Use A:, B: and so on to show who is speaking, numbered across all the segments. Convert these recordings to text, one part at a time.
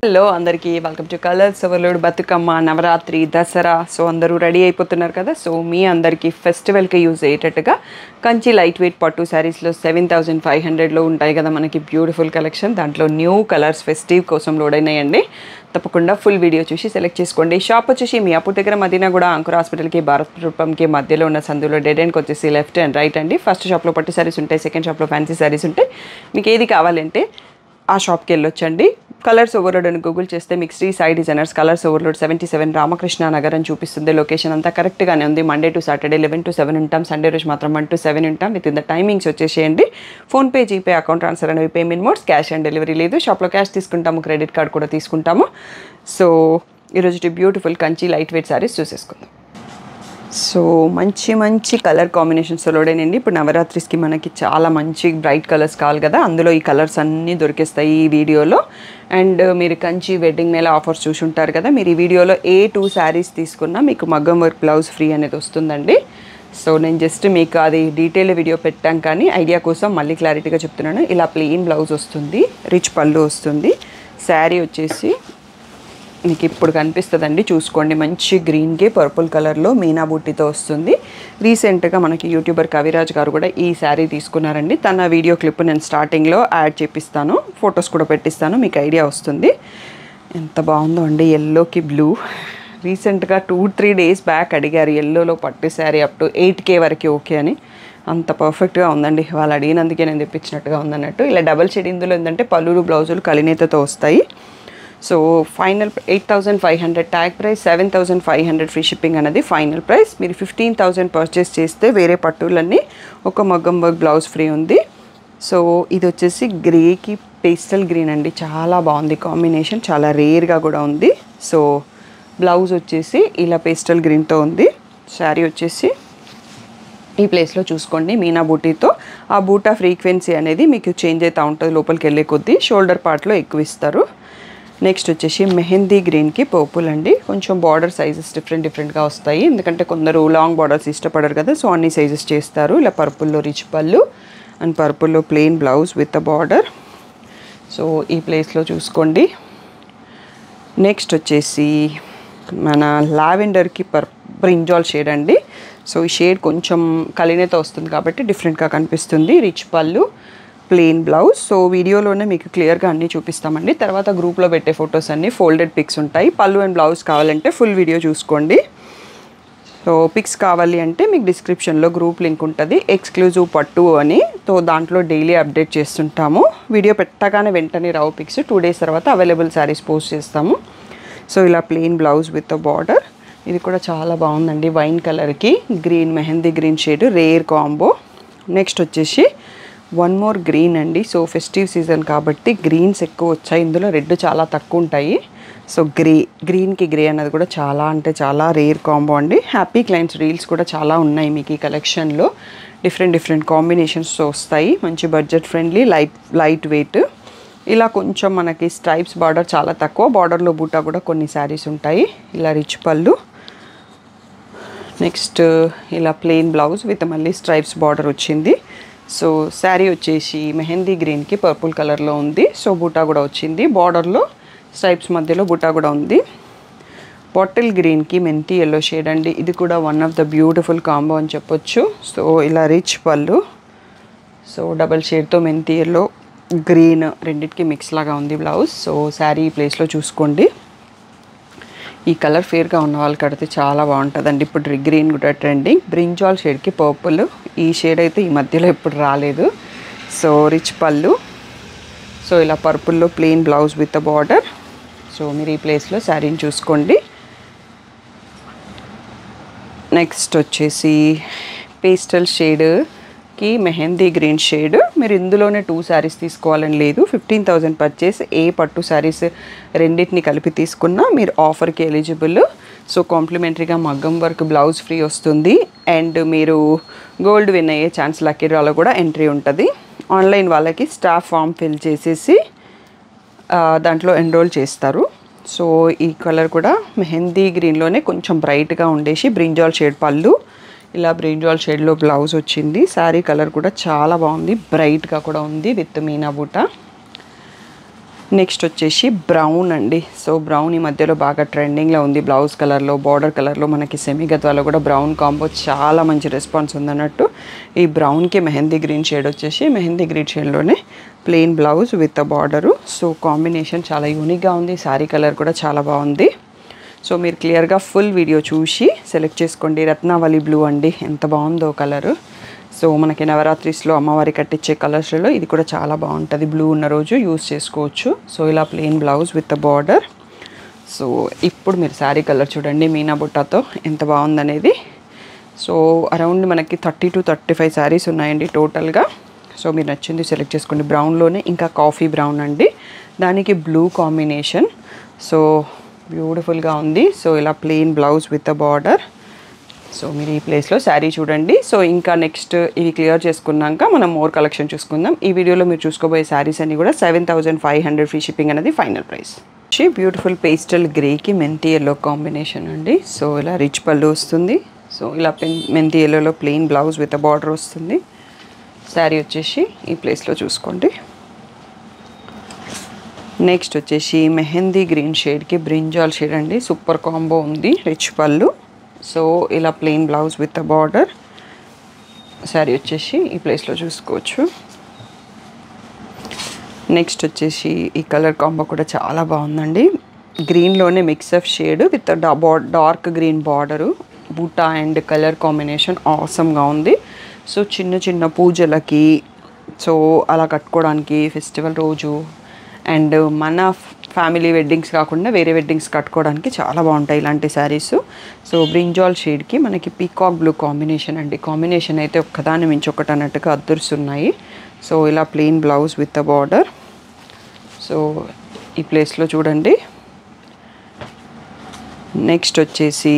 A: Hello అందరికీ welcome to colours overload Bathukamma Navratri Dasara. So అందరూ ready అయిపోతున్నారు కదా. సో మీ అందరికీ ఫెస్టివల్కి యూజ్ అయ్యేటట్టుగా కంచి లైట్ వెయిట్ పట్టు శారీస్లో 7500లో ఉంటాయి కదా మనకి బ్యూటిఫుల్ కలెక్షన్. దాంట్లో న్యూ కలర్స్ ఫెస్టివ్ కోసం లోడ్ అయినాయండి. తప్పకుండా ఫుల్ వీడియో చూసి సెలెక్ట్ చేసుకోండి. షాప్ వచ్చేసి మీ అప్పుడు దగ్గర మదీనా కూడా అంకుర్ హాస్పిటల్కి భారత్ రూపంకి మధ్యలో ఉన్న సందులో డెడ్ ఎండ్కి వచ్చేసి లెఫ్ట్ అండ్ రైట్ అండి. ఫస్ట్ షాప్లో పట్టు శారీస్ ఉంటాయి, సెకండ్ షాప్లో ఫ్యాన్సీ శారీస్ ఉంటాయి. మీకు ఏది కావాలంటే ఆ షాప్కి వెళ్ళొచ్చండి. కలర్స్ ఓవర్లోడ్ అని గూగుల్ చేస్తే మీకు Sri Sai designers colours overload 77 Ramakrishna Nagar అని చూపిస్తుంది. లొకేషన్ అంతా కరెక్ట్గానే ఉంది. మండే టు సాటర్డే 11 to 7 ఉంటాం, సండే రోజు మాత్రం 1 to 7 ఉంటాం. విత్ ఇన్ ద టైమింగ్స్ వచ్చేసేయండి. ఫోన్పే, జీపే, అకౌంట్ ట్రాన్స్ఫర్ అనేవి payment modes. Cash on delivery లేదు. షాప్లో క్యాష్ తీసుకుంటాము, క్రెడిట్ కార్డ్ కూడా తీసుకుంటాము. సో ఈరోజు beautiful Kanchi light weight saris చూసేసుకుందాం. సో మంచి మంచి కలర్ కాంబినేషన్స్లో లోడేనండి. ఇప్పుడు నవరాత్రిస్కి మనకి చాలా మంచి బ్రైట్ కలర్స్ కావాలి కదా, అందులో ఈ కలర్స్ అన్నీ దొరికేస్తాయి ఈ వీడియోలో. అండ్ మీరు కంచి వెడ్డింగ్ మేళ ఆఫర్స్ చూసి ఉంటారు కదా, మీరు ఈ వీడియోలో ఏ 2 శారీస్ తీసుకున్నా మీకు మగ్గం వర్క్ బ్లౌజ్ ఫ్రీ అనేది వస్తుందండి. సో నేను జస్ట్ మీకు అది డీటెయిల్ వీడియో పెట్టాం కానీ ఐడియా కోసం మళ్ళీ క్లారిటీగా చెప్తున్నాను. ఇలా ప్లెయిన్ బ్లౌజ్ వస్తుంది, రిచ్ పళ్ళు వస్తుంది. శారీ వచ్చేసి మీకు ఇప్పుడు కనిపిస్తుందండి, చూసుకోండి. మంచి గ్రీన్కి పర్పుల్ కలర్లో మీనా బూటీతో వస్తుంది. రీసెంట్గా మనకి యూట్యూబర్ కవిరాజ్ గారు కూడా ఈ శారీ తీసుకున్నారండి. తన వీడియో క్లిప్ నేను స్టార్టింగ్లో యాడ్ చేపిస్తాను, ఫొటోస్ కూడా పెట్టిస్తాను, మీకు ఐడియా వస్తుంది. ఎంత బాగుందో అండి, ఎల్లోకి బ్లూ. రీసెంట్గా 2-3 days బ్యాక్ అడిగారు ఎల్లోలో పట్టు శారీ అప్ టు 8K వరకు ఓకే అని. అంత పర్ఫెక్ట్గా ఉందండి, వాళ్ళు అడిగినందుకే నేను తెప్పించినట్టుగా ఉందన్నట్టు. ఇలా డబల్ షేడ్. ఇందులో ఏంటంటే పళ్ళులు బ్లౌజులు కలినేతతో వస్తాయి. So final 8500 tag price, 7500 free shipping అనేది ఫైనల్ ప్రైస్. మీరు 15000 పర్చేస్ చేస్తే వేరే పట్టులన్నీ ఒక మగ్గం వర్క్ బ్లౌజ్ ఫ్రీ ఉంది. సో ఇది వచ్చేసి గ్రేకి పేస్టల్ గ్రీన్ అండి, చాలా బాగుంది కాంబినేషన్, చాలా రేర్గా కూడా ఉంది. సో బ్లౌజ్ వచ్చేసి ఇలా పేస్టల్ గ్రీన్తో ఉంది. శారీ వచ్చేసి ఈ ప్లేస్లో చూసుకోండి మీనా బూటీతో. ఆ బూటా ఫ్రీక్వెన్సీ అనేది మీకు చేంజ్ అవుతూ ఉంటుంది లోపలికి వెళ్ళే కొద్దీ. షోల్డర్ పార్ట్లో ఎక్కువ ఇస్తారు. నెక్స్ట్ వచ్చేసి మెహందీ గ్రీన్కి పర్పుల్ అండి. కొంచెం బార్డర్ సైజెస్ డిఫరెంట్గా వస్తాయి, ఎందుకంటే కొందరు లాంగ్ బార్డర్స్ ఇష్టపడరు కదా, సో అన్ని సైజెస్ చేస్తారు. ఇలా పర్పుల్లో రిచ్ పళ్ళు అండ్ పర్పుల్లో plain blouse with a border. So ఈ ప్లేస్లో చూసుకోండి. నెక్స్ట్ వచ్చేసి మన లావెండర్కి బ్రింజాల్ షేడ్ అండి. సో ఈ షేడ్ కొంచెం కలినేతో వస్తుంది కాబట్టి డిఫరెంట్గా కనిపిస్తుంది. రిచ్ పళ్ళు, ప్లెయిన్ బ్లౌజ్. సో వీడియోలోనే మీకు క్లియర్గా అన్నీ చూపిస్తామండి. తర్వాత గ్రూప్లో పెట్టే ఫొటోస్ అన్నీ ఫోల్డెడ్ పిక్స్ ఉంటాయి. పళ్ళు అండ్ బ్లౌజ్ కావాలంటే ఫుల్ వీడియో చూసుకోండి. సో పిక్స్ కావాలి అంటే మీకు డిస్క్రిప్షన్లో గ్రూప్ లింక్ ఉంటుంది, ఎక్స్క్లూజివ్ పట్టు అని. సో దాంట్లో డైలీ అప్డేట్ చేస్తుంటాము. వీడియో పెట్టగానే వెంటనే రావు పిక్స్, 2 days తర్వాత అవైలబుల్ శారీస్ పోస్ట్ చేస్తాము. సో ఇలా plain blouse with a border. ఇది కూడా చాలా బాగుందండి, వైన్ కలర్కి green, mehndi green shade, rare combo. Next వచ్చేసి వన్ మోర్ గ్రీన్ అండి. సో ఫెస్టివ్ సీజన్ కాబట్టి గ్రీన్స్ ఎక్కువ వచ్చాయి, ఇందులో రెడ్ చాలా తక్కువ ఉంటాయి. సో గ్రీన్కి గ్రే అన్నది కూడా చాలా అంటే చాలా రేర్ కాంబో అండి. హ్యాపీ క్లయింట్స్ రీల్స్ కూడా చాలా ఉన్నాయి మీకు ఈ కలెక్షన్లో. డిఫరెంట్ కాంబినేషన్స్తో వస్తాయి. మంచి బడ్జెట్ ఫ్రెండ్లీ, లైట్ వెయిట్. ఇలా కొంచెం మనకి స్ట్రైప్స్ బార్డర్ చాలా తక్కువ, బార్డర్లో బూటా కూడా కొన్ని శారీస్ ఉంటాయి. ఇలా రిచ్ పళ్ళు. నెక్స్ట్ ఇలా ప్లెయిన్ బ్లౌజ్ విత్ మళ్ళీ స్ట్రైప్స్ బార్డర్ వచ్చింది. సో శారీ వచ్చేసి మెహందీ గ్రీన్కి పర్పుల్ కలర్లో ఉంది. సో బూటా కూడా వచ్చింది, బార్డర్లో స్ట్రైప్స్ మధ్యలో బూటా కూడా ఉంది. బాటిల్ గ్రీన్కి మెంతి ఎల్లో షేడ్ అండి. ఇది కూడా one of the beautiful combo అని చెప్పొచ్చు. సో ఇలా రిచ్ పళ్ళు, సో డబల్ షేడ్తో మెంతి ఎల్లో గ్రీన్ రెండింటికి మిక్స్ లాగా ఉంది బ్లౌజ్. సో శారీ ఈ ప్లేస్లో చూసుకోండి. ఈ కలర్ ఫేర్గా ఉన్న వాళ్ళు కడితే చాలా బాగుంటుందండి. ఇప్పుడు గ్రీన్ కూడా ట్రెండింగ్. బ్రింజాల్ షేడ్కి పర్పుల్, ఈ షేడ్ అయితే ఈ మధ్యలో ఎప్పుడు రాలేదు. సో రిచ్ పళ్ళు. సో ఇలా పర్పుల్లో plain blouse with a border. So మీరు ఈ ప్లేస్లో శారీని చూసుకోండి. నెక్స్ట్ వచ్చేసి పేస్టల్ షేడ్కి మెహందీ గ్రీన్ షేడ్. మీరు ఇందులోనే 2 శారీస్ తీసుకోవాలని లేదు. 15000 పర్చేస్, ఏ పట్టు శారీస్ రెండింటిని కలిపి తీసుకున్నా మీరు ఆఫర్కి ఎలిజిబుల్. సో కాంప్లిమెంటరీగా మగ్గం వర్క్ బ్లౌజ్ ఫ్రీ వస్తుంది. అండ్ మీరు గోల్డ్ విన్ అయ్యే ఛాన్స్, లక్కీ డ్రాలో కూడా ఎంట్రీ ఉంటుంది. ఆన్లైన్ వాళ్ళకి స్టాఫ్ ఫామ్ ఫిల్ చేసేసి దాంట్లో ఎన్రోల్ చేస్తారు. సో ఈ కలర్ కూడా మెహందీ గ్రీన్లోనే కొంచెం బ్రైట్గా ఉండేసి బ్రింజాల్ షేడ్ పళ్ళు, ఇలా బ్రింజాల్ షేడ్లో బ్లౌజ్ వచ్చింది. శారీ కలర్ కూడా చాలా బాగుంది, బ్రైట్గా కూడా ఉంది విత్ మీనా బూటా. నెక్స్ట్ వచ్చేసి బ్రౌన్ అండి. సో బ్రౌన్ ఈ మధ్యలో బాగా ట్రెండింగ్లో ఉంది. బ్లౌజ్ కలర్లో, బార్డర్ కలర్లో, మనకి సెమీ గద్వాలో కూడా బ్రౌన్ కాంబో చాలా మంచి రెస్పాన్స్ ఉందన్నట్టు. ఈ బ్రౌన్కి మెహందీ గ్రీన్ షేడ్ వచ్చేసి, మెహందీ గ్రీన్ షేడ్లోనే plain blouse with border. So combination చాలా యూనిక్గా ఉంది. శారీ కలర్ కూడా చాలా బాగుంది. సో మీరు క్లియర్గా ఫుల్ వీడియో చూసి సెలెక్ట్ చేసుకోండి. రత్నావళి బ్లూ అండి, ఎంత బాగుందో కలరు. సో మనకి నవరాత్రిస్లో అమ్మవారి కట్టించే కలర్స్లో ఇది కూడా చాలా బాగుంటుంది. బ్లూ ఉన్న రోజు యూస్ చేసుకోవచ్చు. సో ఇలా plain blouse with border. So ఇప్పుడు మీరు శారీ కలర్ చూడండి, మీనా బుట్టాతో ఎంత బాగుందనేది. సో అరౌండ్ మనకి 30 to 35 శారీస్ ఉన్నాయండి టోటల్గా. సో మీరు నచ్చింది సెలెక్ట్ చేసుకోండి. బ్రౌన్లోనే ఇంకా కాఫీ బ్రౌన్ అండి, దానికి బ్లూ కాంబినేషన్. సో బ్యూటిఫుల్గా ఉంది. సో ఇలా plain blouse with border. So మీరు ఈ ప్లేస్లో శారీ చూడండి. సో ఇంకా నెక్స్ట్ ఇవి క్లియర్ చేసుకున్నాక మనం మోర్ కలెక్షన్ చూసుకుందాం. ఈ వీడియోలో మీరు చూసుకోబోయే శారీస్ అన్ని కూడా 7500 ఫ్రీ షిప్పింగ్ అనేది ఫైనల్ ప్రైస్. బ్యూటిఫుల్ పేస్టల్ గ్రేకి మెంతి ఎల్లో కాంబినేషన్ అండి. సో ఇలా రిచ్ పళ్ళు వస్తుంది. సో ఇలా మెంతి ఎల్లోలో ప్లెయిన్ బ్లౌజ్ విత్ బార్డర్ వస్తుంది. శారీ వచ్చేసి ఈ ప్లేస్లో చూసుకోండి. నెక్స్ట్ వచ్చేసి మెహందీ గ్రీన్ షేడ్కి బ్రింజాల్ షేడ్ అండి. సూపర్ కాంబో ఉంది, రిచ్ పళ్ళు. సో ఇలా plain blouse with border. Sari వచ్చేసి ఈ ప్లేస్లో చూసుకోవచ్చు. నెక్స్ట్ వచ్చేసి ఈ కలర్ కాంబో కూడా చాలా బాగుందండి. గ్రీన్లోనే mix of shade with dark green border, బూటా అండ్ కలర్ కాంబినేషన్ ఆసమ్గా ఉంది. సో చిన్న చిన్న పూజలకి, సో అలా కట్టుకోవడానికి ఫెస్టివల్ రోజు అండ్ మన ఫ్యామిలీ వెడ్డింగ్స్ కాకుండా వేరే వెడ్డింగ్స్ కట్టుకోవడానికి చాలా బాగుంటాయి ఇలాంటి శారీస్. సో బ్రింజాల్ షేడ్కి మనకి పీకాక్ బ్లూ కాంబినేషన్ అండి. కాంబినేషన్ అయితే ఒక్కదాన్ని మించి ఒకటి అన్నట్టుగా అద్దరుస్తున్నాయి. సో ఇలా plain blouse with border. So ఈ ప్లేస్లో చూడండి. నెక్స్ట్ వచ్చేసి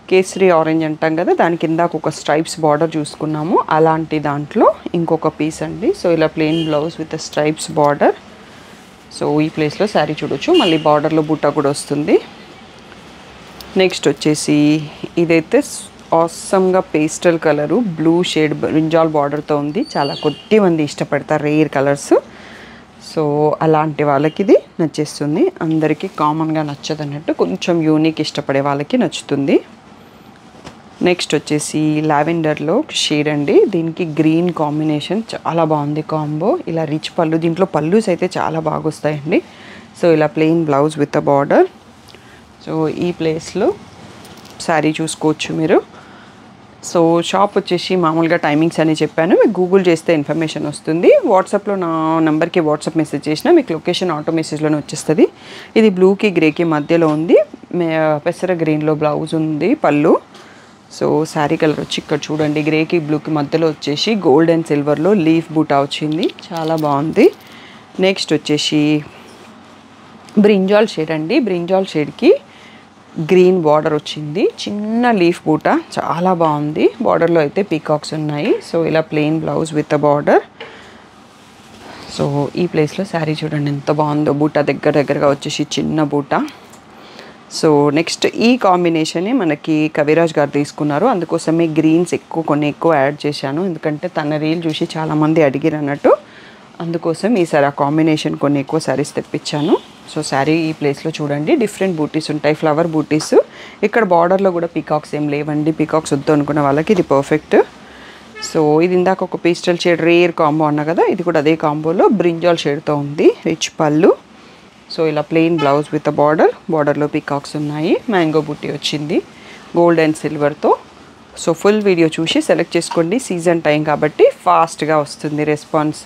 A: కేసరి ఆరెంజ్ అంటాం కదా, దాని కింద ఒక స్ట్రైప్స్ బార్డర్ చూసుకున్నాము. అలాంటి దాంట్లో ఇంకొక పీస్ అండి. సో ఇలా plain blouse with stripes border. So ఈ ప్లేస్లో శారీ చూడొచ్చు. మళ్ళీ బార్డర్లో బుట్ట కూడా వస్తుంది. నెక్స్ట్ వచ్చేసి ఇదైతే ఆసమ్గా pastel colour, blue shade brinjal బార్డర్తో ఉంది. చాలా కొద్ది మంది ఇష్టపడతారు రేర్ కలర్స్. సో అలాంటి వాళ్ళకి ఇది నచ్చేస్తుంది. అందరికీ కామన్గా నచ్చదు అన్నట్టు, కొంచెం యూనిక్ ఇష్టపడే వాళ్ళకి నచ్చుతుంది. నెక్స్ట్ వచ్చేసి లావెండర్లో షేడ్ అండి. దీనికి గ్రీన్ కాంబినేషన్ చాలా బాగుంది కాంబో. ఇలా రిచ్ పళ్ళు, దీంట్లో పళ్ళుస్ అయితే చాలా బాగా వస్తాయండి. సో ఇలా plain blouse with border. So ఈ ప్లేస్లో శారీ చూసుకోవచ్చు మీరు. సో షాప్ వచ్చేసి మామూలుగా టైమింగ్స్ అని చెప్పాను, మీకు గూగుల్ చేస్తే ఇన్ఫర్మేషన్ వస్తుంది. వాట్సాప్లో నా నెంబర్కి వాట్సాప్ మెసేజ్ చేసినా మీకు లొకేషన్ ఆటో మెసేజ్లోనే వచ్చేస్తుంది. ఇది బ్లూకి గ్రేకి మధ్యలో ఉంది. పెసర గ్రీన్లో బ్లౌజ్ ఉంది, పళ్ళు. సో శారీ కలర్ వచ్చి ఇక్కడ చూడండి, గ్రేకి బ్లూకి మధ్యలో వచ్చేసి గోల్డ్ అండ్ సిల్వర్లో లీఫ్ బూటా వచ్చింది, చాలా బాగుంది. నెక్స్ట్ వచ్చేసి బ్రింజాల్ షేడ్ అండి. బ్రింజాల్ షేడ్కి గ్రీన్ బార్డర్ వచ్చింది, చిన్న లీఫ్ బూటా, చాలా బాగుంది. బార్డర్లో అయితే పీకాక్స్ ఉన్నాయి. సో ఇలా plain blouse with border. So ఈ ప్లేస్లో శారీ చూడండి ఎంత బాగుందో, బూటా దగ్గరగా వచ్చేసి చిన్న బూటా. సో నెక్స్ట్ ఈ కాంబినేషనే మనకి కవిరాజ్ గారు తీసుకున్నారు, అందుకోసమే గ్రీన్స్ కొన్ని ఎక్కువ యాడ్ చేశాను, ఎందుకంటే తన రీల్ చూసి చాలామంది అడిగారు అన్నట్టు. అందుకోసం ఈసారి ఆ కాంబినేషన్ కొన్ని ఎక్కువ శారీస్ తెప్పించాను. సో శారీ ఈ ప్లేస్లో చూడండి, డిఫరెంట్ బూటీస్ ఉంటాయి, ఫ్లవర్ బూటీస్. ఇక్కడ బార్డర్లో కూడా పీకాక్స్ ఏం లేవండి, పీకాక్స్ వద్దు అనుకున్న వాళ్ళకి ఇది పర్ఫెక్ట్. సో ఇది ఇందాక ఒక పేస్టల్ షేడ్ రేర్ కాంబో అన్నా కదా, ఇది కూడా అదే కాంబోలో బ్రింజాల్ షేడ్తో ఉంది, రిచ్ పళ్ళు. సో ఇలా ప్లెయిన్ బ్లౌజ్ విత్ బార్డర్, బార్డర్లో పీకాక్స్ ఉన్నాయి, మ్యాంగో బూటీ వచ్చింది గోల్డ్ అండ్ సిల్వర్తో. సో ఫుల్ వీడియో చూసి సెలెక్ట్ చేసుకోండి, సీజన్ టైం కాబట్టి ఫాస్ట్గా వస్తుంది రెస్పాన్స్.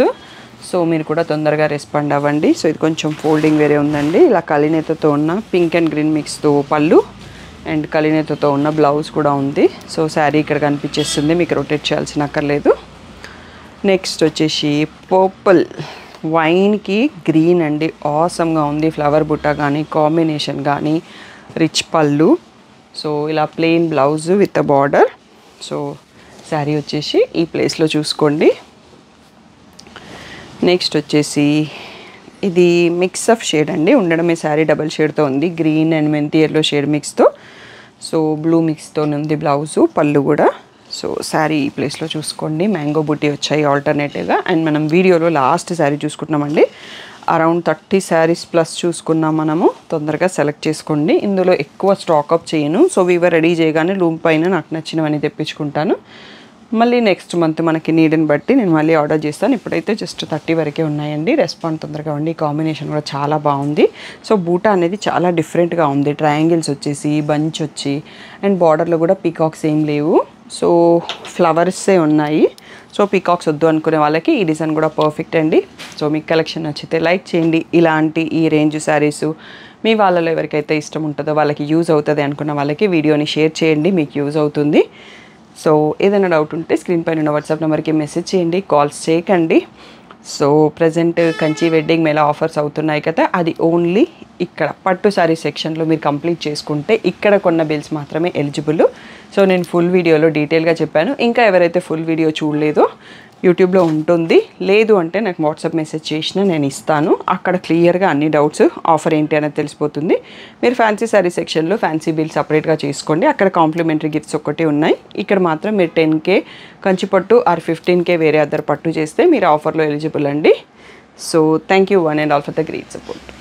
A: సో మీరు కూడా తొందరగా రెస్పాండ్ అవ్వండి. సో ఇది కొంచెం ఫోల్డింగ్ వేరే ఉందండి, ఇలా కలినేతతో ఉన్న పింక్ అండ్ గ్రీన్ మిక్స్తో పళ్ళు అండ్ కలినేతతో ఉన్న బ్లౌజ్ కూడా ఉంది. సో శారీ ఇక్కడ కనిపించేస్తుంది, మీకు రొటేట్ చేయాల్సిన అక్కర్లేదు. నెక్స్ట్ వచ్చేసి పర్పుల్ వైన్కి గ్రీన్ అండి, ఆసమ్గా ఉంది, ఫ్లవర్ బుట్ట కానీ కాంబినేషన్ కానీ, రిచ్ పళ్ళు. సో ఇలా plain blouse with border. So sari వచ్చేసి ఈ ప్లేస్లో చూసుకోండి. నెక్స్ట్ వచ్చేసి ఇది మిక్స్ ఆఫ్ షేడ్ అండి, ఉండడమే శారీ డబల్ షేడ్తో ఉంది, గ్రీన్ అండ్ మెంతి ఎల్లో షేడ్ మిక్స్తో. సో బ్లూ మిక్స్తో ఉంది బ్లౌజు, పళ్ళు కూడా. సో శారీ ఈ ప్లేస్లో చూసుకోండి, మ్యాంగో బుట్టి వచ్చాయి ఆల్టర్నేటివ్గా. అండ్ మనం వీడియోలో లాస్ట్ శారీ చూసుకుంటున్నామండి, అరౌండ్ 30 శారీస్ ప్లస్ చూసుకున్నాం మనము. తొందరగా సెలెక్ట్ చేసుకోండి. ఇందులో ఎక్కువ స్టాకప్ చేయను. సో వీవర్ రెడీ చేయగానే లూమ్ పైన నాకు నచ్చినవన్నీ తెప్పించుకుంటాను. మళ్ళీ నెక్స్ట్ మంత్ మనకి నీడ్ని బట్టి నేను మళ్ళీ ఆర్డర్ చేస్తాను. ఇప్పుడైతే జస్ట్ 30 వరకే ఉన్నాయండి. రెస్పాండ్ తొందరగా ఉండి. కాంబినేషన్ కూడా చాలా బాగుంది. సో బూటా అనేది చాలా డిఫరెంట్గా ఉంది. ట్రయాంగిల్స్ వచ్చేసి బంచ్ వచ్చి అండ్ బార్డర్లో కూడా పీకాక్స్ ఏం లేవు. సో ఫ్లవర్సే ఉన్నాయి. సో పీకాక్స్ వద్దు అనుకునే వాళ్ళకి ఈ డిజైన్ కూడా పర్ఫెక్ట్ అండి. సో మీకు కలెక్షన్ నచ్చితే లైక్ చేయండి. ఇలాంటి ఈ రేంజ్ శారీస్ మీ వాళ్ళలో ఎవరికైతే ఇష్టం ఉంటుందో వాళ్ళకి యూజ్ అవుతుంది అనుకున్న వాళ్ళకి వీడియోని షేర్ చేయండి. మీకు యూజ్ అవుతుంది. సో ఏదైనా డౌట్ ఉంటే స్క్రీన్ పైన ఉన్న వాట్సాప్ నెంబర్కి మెసేజ్ చేయండి. కాల్స్ చేయకండి. So present Kanchi wedding Mela offers అవుతున్నాయి కదా, అది ఓన్లీ ఇక్కడ పట్టు శారీ సెక్షన్లో మీరు కంప్లీట్ చేసుకుంటే ఇక్కడ కొన్న బిల్స్ మాత్రమే ఎలిజిబుల్. సో నేను ఫుల్ వీడియోలో డీటెయిల్గా చెప్పాను. ఇంకా ఎవరైతే ఫుల్ వీడియో చూడలేదో యూట్యూబ్లో ఉంటుంది. లేదు అంటే నాకు వాట్సాప్ మెసేజ్ చేసినా నేను ఇస్తాను. అక్కడ క్లియర్గా అన్ని డౌట్స్ ఆఫర్ ఏంటి అనేది తెలిసిపోతుంది. మీరు ఫ్యాన్సీ శారీ సెక్షన్లో ఫ్యాన్సీ బిల్ సపరేట్గా చేసుకోండి. అక్కడ కాంప్లిమెంటరీ గిఫ్ట్స్ ఒకటి ఉన్నాయి. ఇక్కడ మాత్రం మీరు 10K కంచి పట్టు ఆర్ 15K వేరే అదర్ పట్టు చేస్తే మీరు ఆఫర్లో ఎలిజిబుల్ అండి. So thank you one and all for the great support.